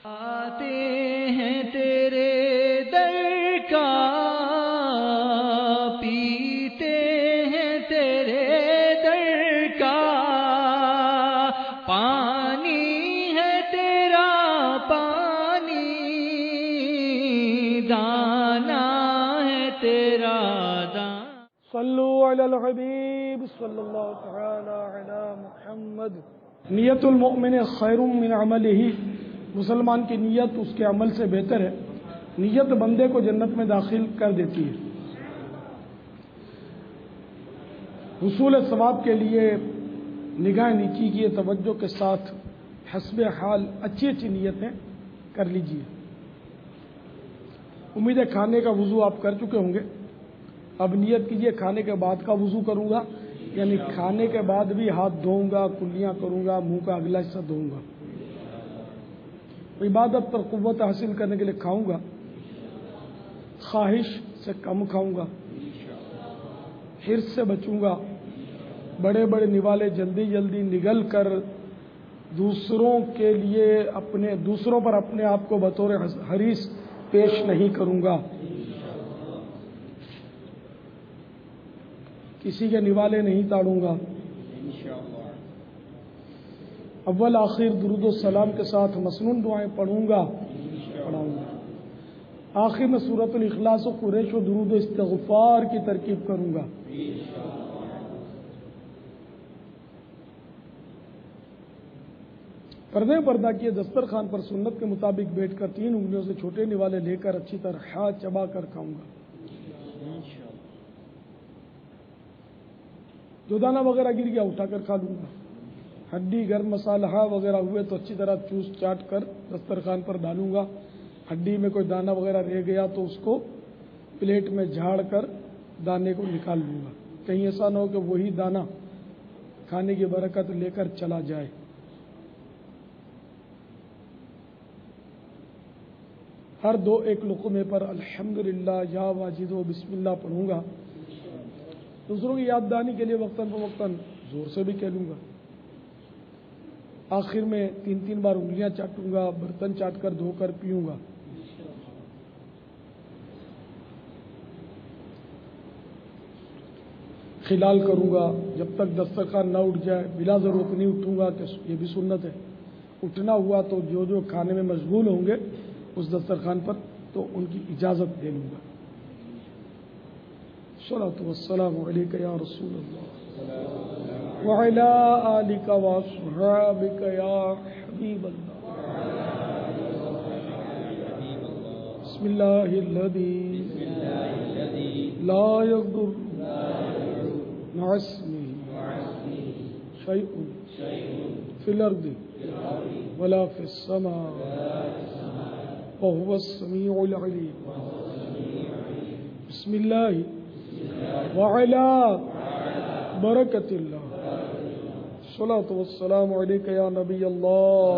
آتے ہیں تیرے در کا، پیتے ہیں تیرے در کا، پانی ہے تیرا پانی، دانا ہے تیرا دانا۔ صلو علی الحبیب صلی اللہ تعالی علی محمد۔ نیت المؤمن خیر من عملہ، مسلمان کی نیت اس کے عمل سے بہتر ہے۔ نیت بندے کو جنت میں داخل کر دیتی ہے۔ حصول ثواب کے لیے نگاہ نیکی کی توجہ کے ساتھ حسب حال اچھی اچھی نیتیں کر لیجیے۔ امید ہے کھانے کا وضو آپ کر چکے ہوں گے۔ اب نیت کیجئے کھانے کے بعد کا وضو کروں گا، یعنی کھانے کے بعد بھی ہاتھ دھوؤں گا، کلیاں کروں گا، منہ کا اگلا حصہ دھوؤں گا۔ عبادت پر قوت حاصل کرنے کے لیے کھاؤں گا، خواہش سے کم کھاؤں گا، حرص سے بچوں گا، بڑے بڑے نوالے جلدی جلدی نگل کر دوسروں کے لیے دوسروں پر اپنے آپ کو بطور حریص پیش نہیں کروں گا، کسی کے نوالے نہیں تاڑوں گا، اول آخر درود و سلام کے ساتھ مسنون دعائیں پڑھاؤں گا۔ آخر میں سورۃ الاخلاص و قریش و درود و استغفار کی ترکیب کروں گا۔ پردے پردہ کیے دسترخوان پر سنت کے مطابق بیٹھ کر 3 انگلیوں سے چھوٹے نوالے لے کر اچھی طرح چبا کر کھاؤں گا۔ جو دانہ وغیرہ گر گیا اٹھا کر کھا لوں گا۔ ہڈی گرم مسالہ وغیرہ ہوئے تو اچھی طرح چوس چاٹ کر دسترخوان پر ڈالوں گا۔ ہڈی میں کوئی دانہ وغیرہ رہ گیا تو اس کو پلیٹ میں جھاڑ کر دانے کو نکال لوں گا، کہیں ایسا نہ ہو کہ وہی دانہ کھانے کی برکت لے کر چلا جائے۔ ہر 2-1 لقمے پر الحمدللہ یا واجد و بسم اللہ پڑھوں گا۔ دوسروں کی یاد دہانی کے لیے وقتاً فوقتاً زور سے بھی کہہ لوں گا۔ آخر میں 3 بار انگلیاں چاٹوں گا، برتن چاٹ کر دھو کر پیوں گا۔ خلال کروں گا جب تک دسترخوان نہ اٹھ جائے، بلا ضرورت نہیں اٹھوں گا کہ یہ بھی سنت ہے۔ اٹھنا ہوا تو جو کھانے میں مشغول ہوں گے اس دسترخوان پر تو ان کی اجازت دے لوں گا۔ الصلاۃ والسلام علیک یا رسول اللہ وعلی آلک واصحابک یا حبیب اللہ۔ بسم اللہ الذی لا یضر مع اسمہ شیء فی الارض ولا فی السماء وهو السمیع العلیم۔ بسم اللہ وعلی برکت اللہ۔ الصلاۃ والسلام علیک یا نبی اللہ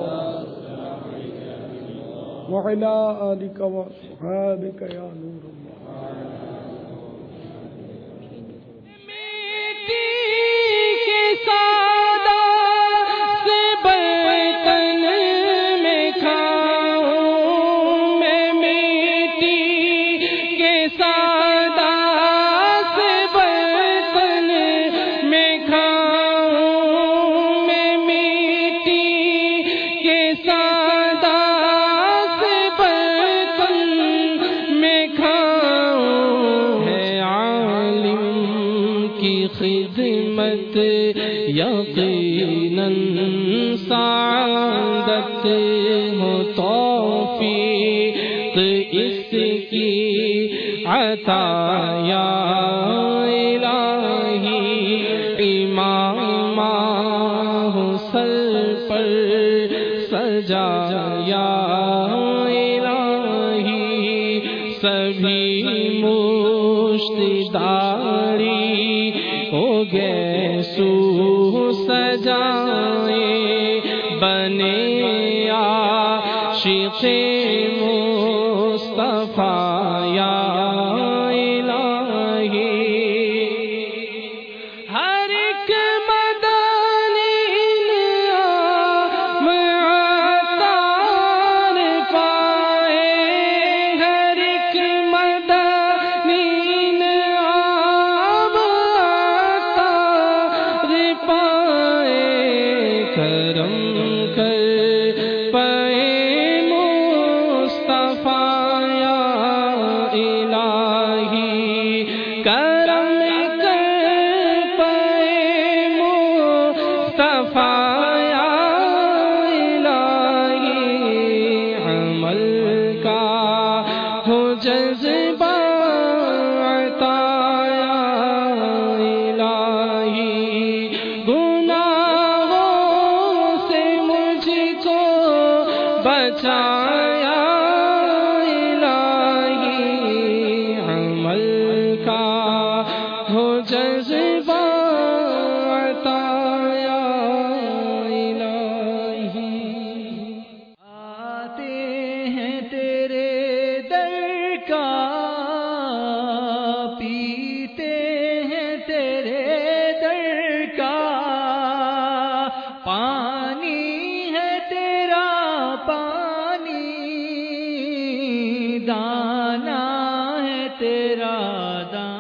وعلی آلک واصحابک یا نور اللہ۔ خدمت یقیناً سعادت ہو، توفیق اس کی عطا یا الہی، امامہ ہو سر پر سجا یا الہی، سبھی مشت داری ہو گئے سو سجائے، بنے عاشق مصطفیٰ یا الہی، ہر ایک مدانی عطار عمل کا ہو جذبہ عطا یا الہی، گناہوں سے مجھ کو بچایا الہی، عمل کا ہو جذبہ عطا یا الہی۔ آتے ہیں تیرے در کا، پیتے ہیں تیرے در کا، پانی ہے تیرا پانی، دانا ہے تیرا دانا۔